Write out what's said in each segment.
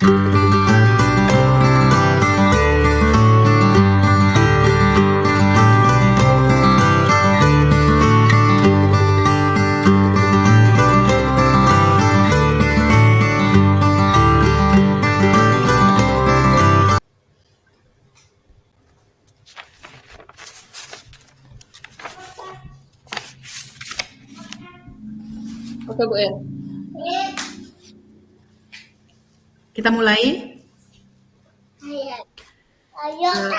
Oke Bu ya. Kita mulai.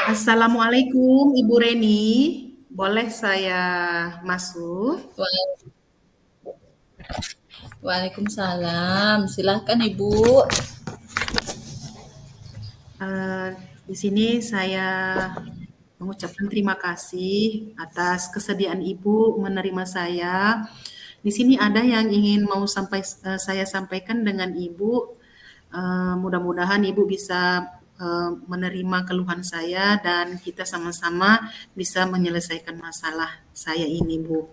Assalamualaikum Ibu Reni. Boleh saya masuk? Waalaikumsalam. Silahkan Ibu. Di sini saya mengucapkan terima kasih atas kesediaan Ibu menerima saya. Di sini ada yang ingin saya sampaikan dengan Ibu. Mudah-mudahan Ibu bisa menerima keluhan saya dan kita sama-sama bisa menyelesaikan masalah saya ini, Bu.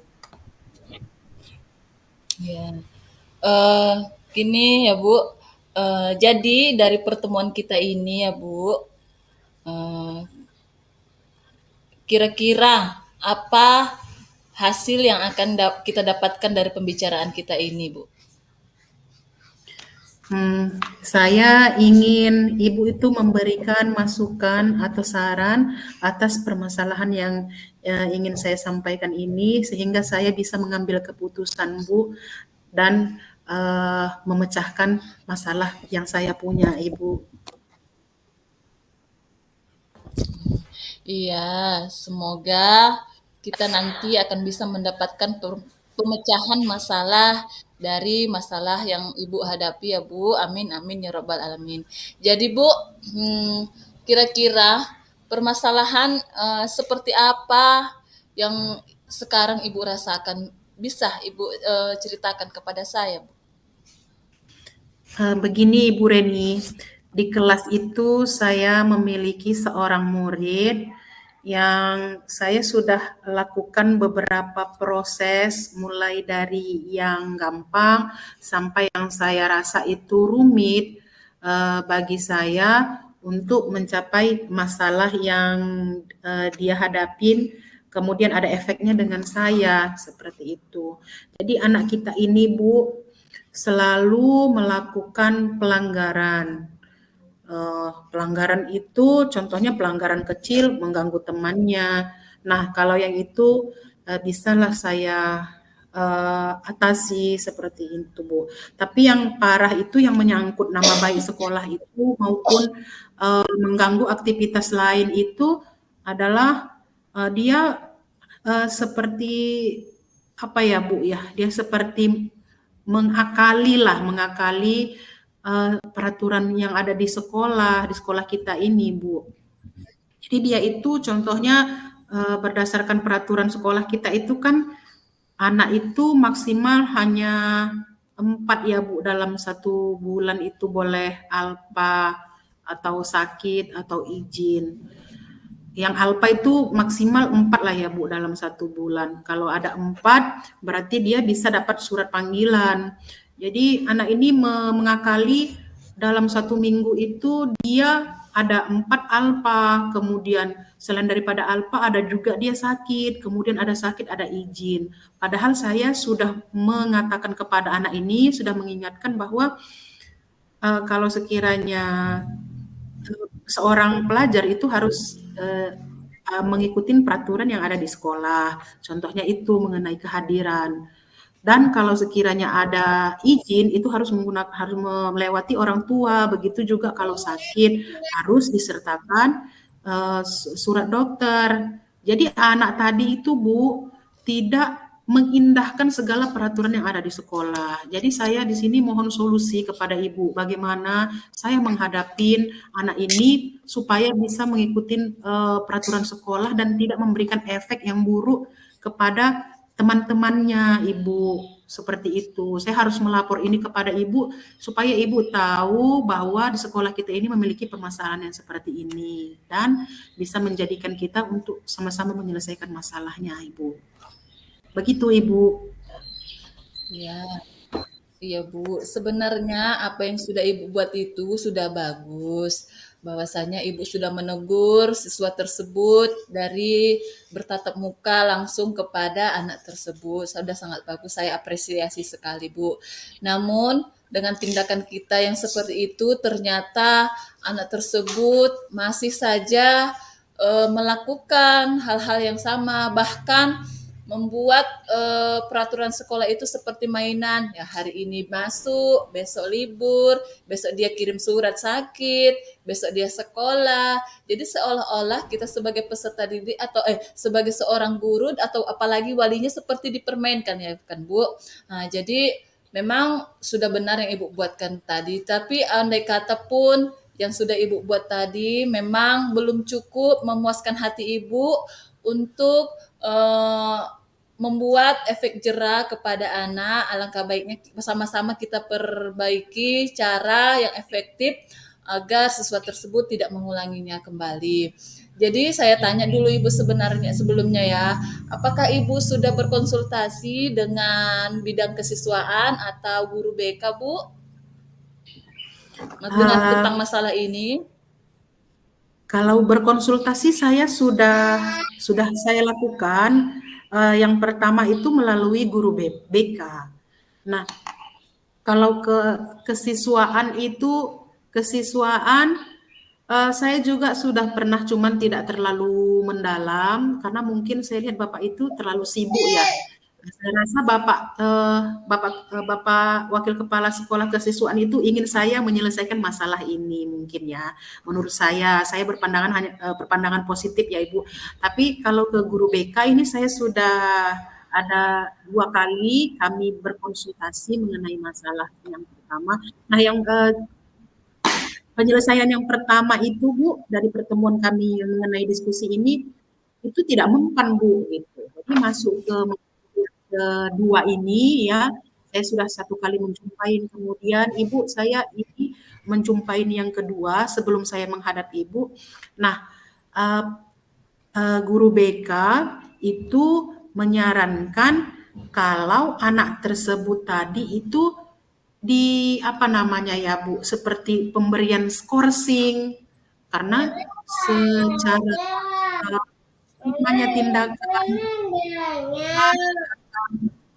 Ya. Eh, Gini ya Bu. Jadi dari pertemuan kita ini ya Bu, eh, kira-kira apa hasil yang akan kita dapatkan dari pembicaraan kita ini Bu? Saya ingin Ibu itu memberikan masukan atau saran atas permasalahan yang ingin saya sampaikan ini, sehingga saya bisa mengambil keputusan, Bu, dan memecahkan masalah yang saya punya, Ibu. Iya, semoga kita nanti akan bisa mendapatkan pemecahan masalah dari masalah yang Ibu hadapi ya Bu. Amin amin ya robbal alamin. Jadi Bu, kira-kira permasalahan seperti apa yang sekarang Ibu rasakan? Bisa Ibu ceritakan kepada saya, Bu? Begini Ibu Reni, di kelas itu saya memiliki seorang murid yang saya sudah lakukan beberapa proses, mulai dari yang gampang sampai yang saya rasa itu rumit bagi saya untuk mencapai masalah yang dia hadapin, kemudian ada efeknya dengan saya, seperti itu. Jadi anak kita ini, Bu, selalu melakukan pelanggaran. Pelanggaran itu contohnya pelanggaran kecil mengganggu temannya. Nah, kalau yang itu bisalah saya atasi seperti itu, Bu. Tapi yang parah itu yang menyangkut nama baik sekolah itu maupun mengganggu aktivitas lain itu adalah dia seperti apa ya, Bu ya? Dia seperti mengakali peraturan yang ada di sekolah kita ini, Bu. Jadi dia itu contohnya berdasarkan peraturan sekolah kita itu kan anak itu maksimal hanya 4 ya Bu, dalam 1 bulan itu boleh alpa atau sakit atau izin. Yang alpa itu maksimal 4 lah ya Bu dalam 1 bulan. Kalau ada 4 berarti dia bisa dapat surat panggilan. Jadi anak ini mengakali dalam 1 minggu itu dia ada 4 alpa, kemudian selain daripada alpa ada juga dia sakit, kemudian ada sakit ada izin. Padahal saya sudah mengatakan kepada anak ini, sudah mengingatkan bahwa kalau sekiranya seorang pelajar itu harus mengikuti peraturan yang ada di sekolah. Contohnya itu mengenai kehadiran. Dan kalau sekiranya ada izin itu harus melewati orang tua. Begitu juga kalau sakit harus disertakan surat dokter. Jadi anak tadi itu Bu tidak mengindahkan segala peraturan yang ada di sekolah. Jadi saya di sini mohon solusi kepada Ibu, bagaimana saya menghadapi anak ini supaya bisa mengikuti peraturan sekolah dan tidak memberikan efek yang buruk kepada teman-temannya, Ibu. Seperti itu. Saya harus melapor ini kepada Ibu supaya Ibu tahu bahwa di sekolah kita ini memiliki permasalahan yang seperti ini dan bisa menjadikan kita untuk sama-sama menyelesaikan masalahnya, Ibu. Begitu, Ibu. Ya. Iya Bu, sebenarnya apa yang sudah Ibu buat itu sudah bagus. Bahwasanya Ibu sudah menegur siswa tersebut dari bertatap muka langsung kepada anak tersebut. Sudah sangat bagus, saya apresiasi sekali Bu. Namun dengan tindakan kita yang seperti itu ternyata anak tersebut masih saja melakukan hal-hal yang sama, bahkan membuat peraturan sekolah itu seperti mainan. Ya hari ini masuk, besok libur, besok dia kirim surat sakit, besok dia sekolah. Jadi seolah-olah kita sebagai peserta didik atau sebagai seorang guru atau apalagi walinya seperti dipermainkan ya kan Bu. Nah, jadi memang sudah benar yang Ibu buatkan tadi, tapi andai kata pun yang sudah Ibu buat tadi memang belum cukup memuaskan hati Ibu untuk membuat efek jera kepada anak. Alangkah baiknya bersama-sama kita perbaiki cara yang efektif agar siswa tersebut tidak mengulanginya kembali. Jadi saya tanya dulu Ibu sebenarnya sebelumnya ya, apakah Ibu sudah berkonsultasi dengan bidang kesiswaan atau guru BK Bu dengan tentang Uh, masalah ini? Kalau berkonsultasi sudah saya lakukan, yang pertama itu melalui guru BK. Nah, kalau kesiswaan itu, kesiswaan, saya juga sudah pernah, cuman tidak terlalu mendalam, karena mungkin saya lihat Bapak itu terlalu sibuk ya. Saya rasa Bapak Wakil Kepala Sekolah Kesiswaan itu ingin saya menyelesaikan masalah ini mungkin ya. Menurut saya berpandangan berpandangan positif ya Ibu. Tapi kalau ke guru BK ini saya sudah ada 2 kali kami berkonsultasi mengenai masalah yang pertama. Nah, penyelesaian yang pertama itu Bu, dari pertemuan kami mengenai diskusi ini, itu tidak mempan Bu, gitu. Jadi masuk ke kedua ini ya, saya sudah 1 kali menjumpai, kemudian Ibu saya ini menjumpai yang kedua sebelum saya menghadap Ibu. Nah, uh, guru BK itu menyarankan kalau anak tersebut tadi itu di apa namanya ya Bu, seperti pemberian skorsing, karena secara namanya tindakan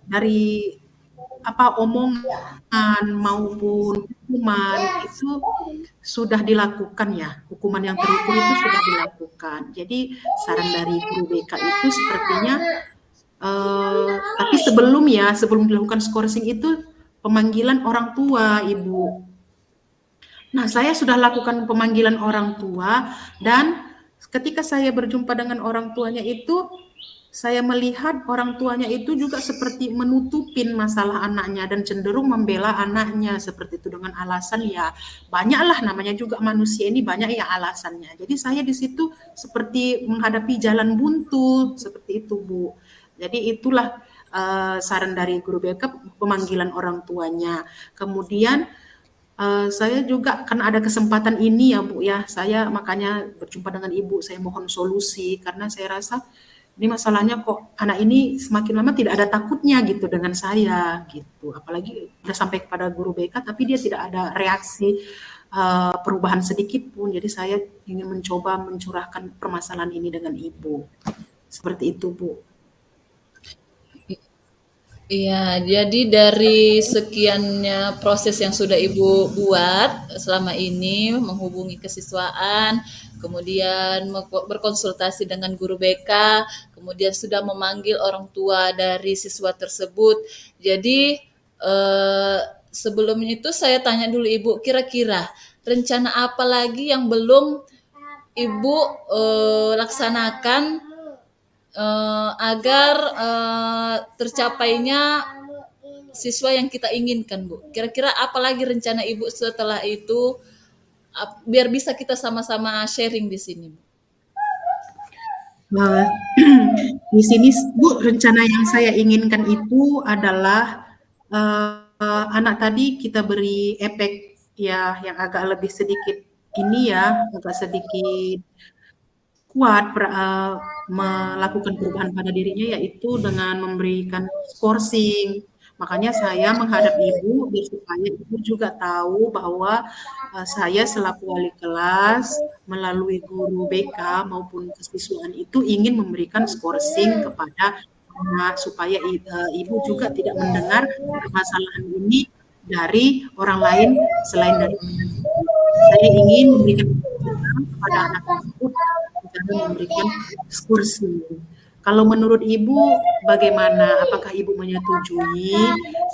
dari apa omongan maupun hukuman itu sudah dilakukan ya, hukuman yang terukur itu sudah dilakukan. Jadi saran dari guru BK itu sepertinya tapi sebelum dilakukan skorsing itu pemanggilan orang tua, Ibu. Nah, saya sudah lakukan pemanggilan orang tua dan ketika saya berjumpa dengan orang tuanya itu, saya melihat orang tuanya itu juga seperti menutupin masalah anaknya dan cenderung membela anaknya seperti itu dengan alasan ya banyaklah namanya juga manusia ini banyak ya alasannya. Jadi saya di situ seperti menghadapi jalan buntu seperti itu, Bu. Jadi itulah saran dari guru BK pemanggilan orang tuanya. Kemudian saya juga kan ada kesempatan ini ya Bu ya, saya makanya berjumpa dengan Ibu, saya mohon solusi karena saya rasa ini masalahnya kok anak ini semakin lama tidak ada takutnya gitu dengan saya gitu. Apalagi udah sampai kepada guru BK tapi dia tidak ada reaksi perubahan sedikit pun. Jadi saya ingin mencoba mencurahkan permasalahan ini dengan Ibu. Seperti itu Bu. Iya, jadi dari sekiannya proses yang sudah Ibu buat selama ini, menghubungi kesiswaan, kemudian berkonsultasi dengan guru BK, kemudian sudah memanggil orang tua dari siswa tersebut. Jadi sebelum itu saya tanya dulu Ibu, kira-kira rencana apa lagi yang belum Ibu laksanakan agar tercapainya siswa yang kita inginkan, Bu. Kira-kira apa lagi rencana Ibu setelah itu biar bisa kita sama-sama sharing di sini, Bu. Nah, di sini Bu, rencana yang saya inginkan itu adalah anak tadi kita beri efek ya yang agak lebih sedikit ini ya, agak sedikit kuat melakukan perubahan pada dirinya yaitu dengan memberikan skorsing, Makanya saya menghadap Ibu biar supaya Ibu juga tahu bahwa saya selaku wali kelas melalui guru BK maupun kesiswaan itu ingin memberikan skorsing kepada anak supaya Ibu juga tidak mendengar permasalahan ini dari orang lain selain dari anak sendiri. Saya ingin memberikan pelajaran kepada anak tersebut cara memberikan ekskursi. Kalau menurut Ibu bagaimana? Apakah Ibu menyetujui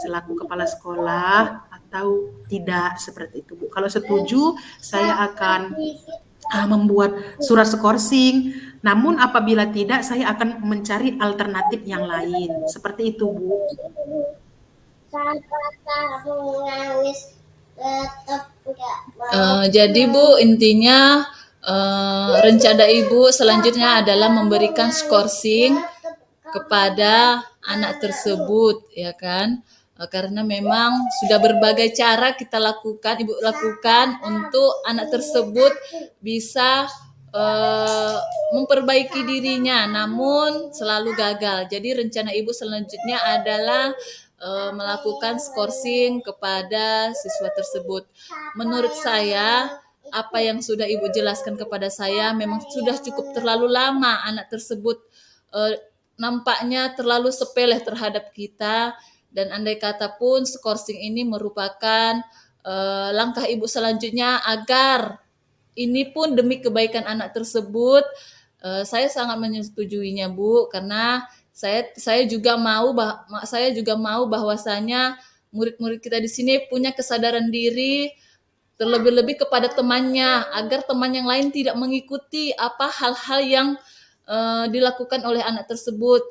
selaku kepala sekolah atau tidak seperti itu, Bu? Kalau setuju, saya akan membuat surat skorsing. Namun apabila tidak, saya akan mencari alternatif yang lain. Seperti itu, Bu. Jadi Bu, intinya rencana Ibu selanjutnya adalah memberikan skorsing kepada anak tersebut, ya kan? Karena memang sudah berbagai cara kita lakukan, Ibu lakukan untuk anak tersebut bisa memperbaiki dirinya, namun selalu gagal. Jadi rencana Ibu selanjutnya adalah melakukan skorsing kepada siswa tersebut. Menurut saya, apa yang sudah Ibu jelaskan kepada saya memang sudah cukup terlalu lama anak tersebut nampaknya terlalu sepele terhadap kita, dan andai kata pun skorsing ini merupakan langkah Ibu selanjutnya agar ini pun demi kebaikan anak tersebut, saya sangat menyetujuinya Bu, karena saya juga mau bahwasanya murid-murid kita di sini punya kesadaran diri terlebih-lebih kepada temannya, agar teman yang lain tidak mengikuti apa hal-hal yang dilakukan oleh anak tersebut.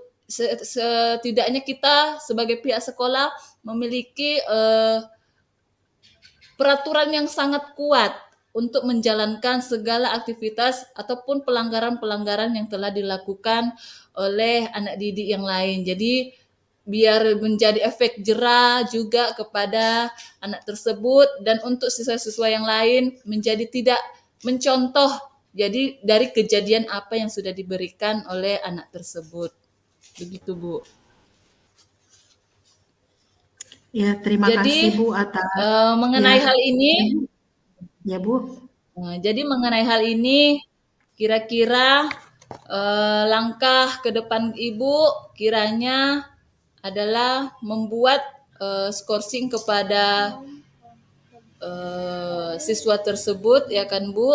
Setidaknya kita sebagai pihak sekolah memiliki peraturan yang sangat kuat untuk menjalankan segala aktivitas ataupun pelanggaran-pelanggaran yang telah dilakukan oleh anak didik yang lain. Jadi biar menjadi efek jera juga kepada anak tersebut, dan untuk siswa-siswa yang lain menjadi tidak mencontoh jadi dari kejadian apa yang sudah diberikan oleh anak tersebut. Begitu Bu. Ya, terima kasih Jadi Bu atas mengenai ya, hal ini, ya Bu. jadi mengenai hal ini, kira-kira langkah ke depan Ibu kiranya adalah membuat skorsing kepada siswa tersebut, ya kan Bu.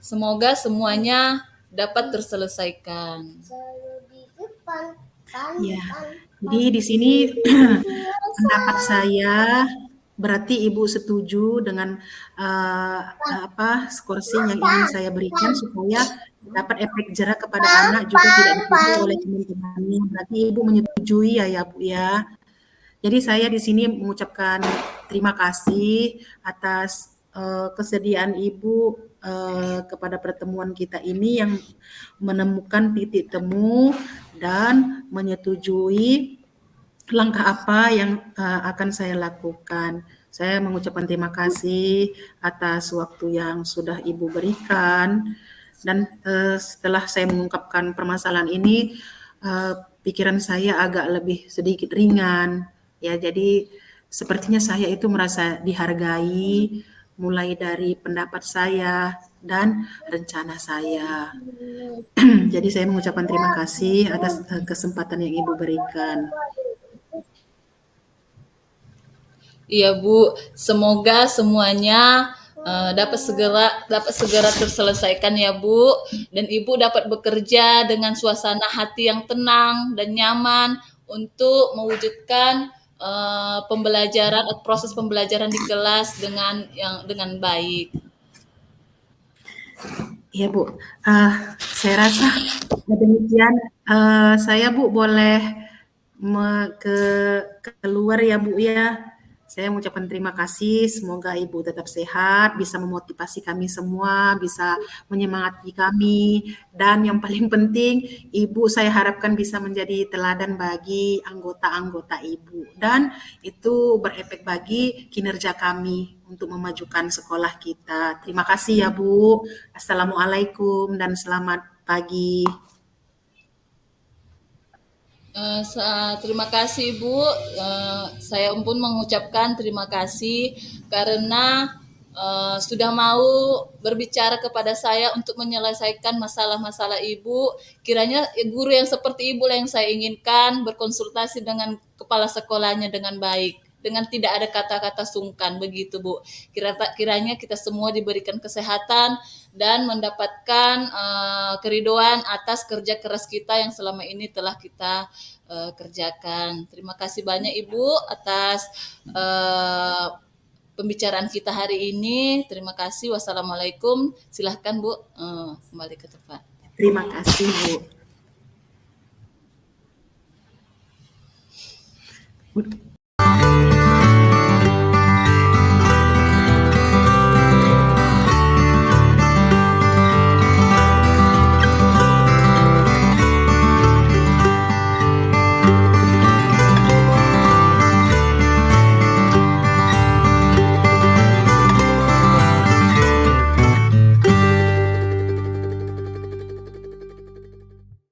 Semoga semuanya dapat terselesaikan. Ya, jadi di sini pendapat saya berarti Ibu setuju dengan skorsing yang ingin saya berikan supaya dapat efek jerak kepada anak juga tidak ditipu oleh teman-temannya. Berarti Ibu menyetujui ya Bu ya. Jadi saya di sini mengucapkan terima kasih atas kesediaan Ibu kepada pertemuan kita ini yang menemukan titik temu dan menyetujui langkah apa yang akan saya lakukan. Saya mengucapkan terima kasih atas waktu yang sudah Ibu berikan, dan setelah saya mengungkapkan permasalahan ini, pikiran saya agak lebih sedikit ringan. Ya, jadi sepertinya saya itu merasa dihargai, mulai dari pendapat saya dan rencana saya. Jadi saya mengucapkan terima kasih atas kesempatan yang Ibu berikan. Iya Bu, semoga semuanya dapat segera terselesaikan ya Bu, dan Ibu dapat bekerja dengan suasana hati yang tenang dan nyaman untuk mewujudkan pembelajaran atau proses pembelajaran di kelas dengan baik. Iya Bu, saya rasa demikian. Saya Bu boleh keluar ya Bu ya. Saya mengucapkan terima kasih. Semoga Ibu tetap sehat, bisa memotivasi kami semua, bisa menyemangati kami, dan yang paling penting Ibu saya harapkan bisa menjadi teladan bagi anggota-anggota Ibu, dan itu berefek bagi kinerja kami untuk memajukan sekolah kita. Terima kasih ya Bu. Assalamualaikum dan selamat pagi. Terima kasih Ibu. Saya pun mengucapkan terima kasih karena sudah mau berbicara kepada saya untuk menyelesaikan masalah-masalah Ibu. Kiranya guru yang seperti Ibu lah yang saya inginkan, berkonsultasi dengan kepala sekolahnya dengan baik, dengan tidak ada kata-kata sungkan begitu Bu. Kiranya kita semua diberikan kesehatan dan mendapatkan keridoan atas kerja keras kita yang selama ini telah kita kerjakan. Terima kasih banyak Ibu atas pembicaraan kita hari ini. Terima kasih. Wassalamualaikum. Silahkan Bu kembali ke tempat. Terima kasih, Bu.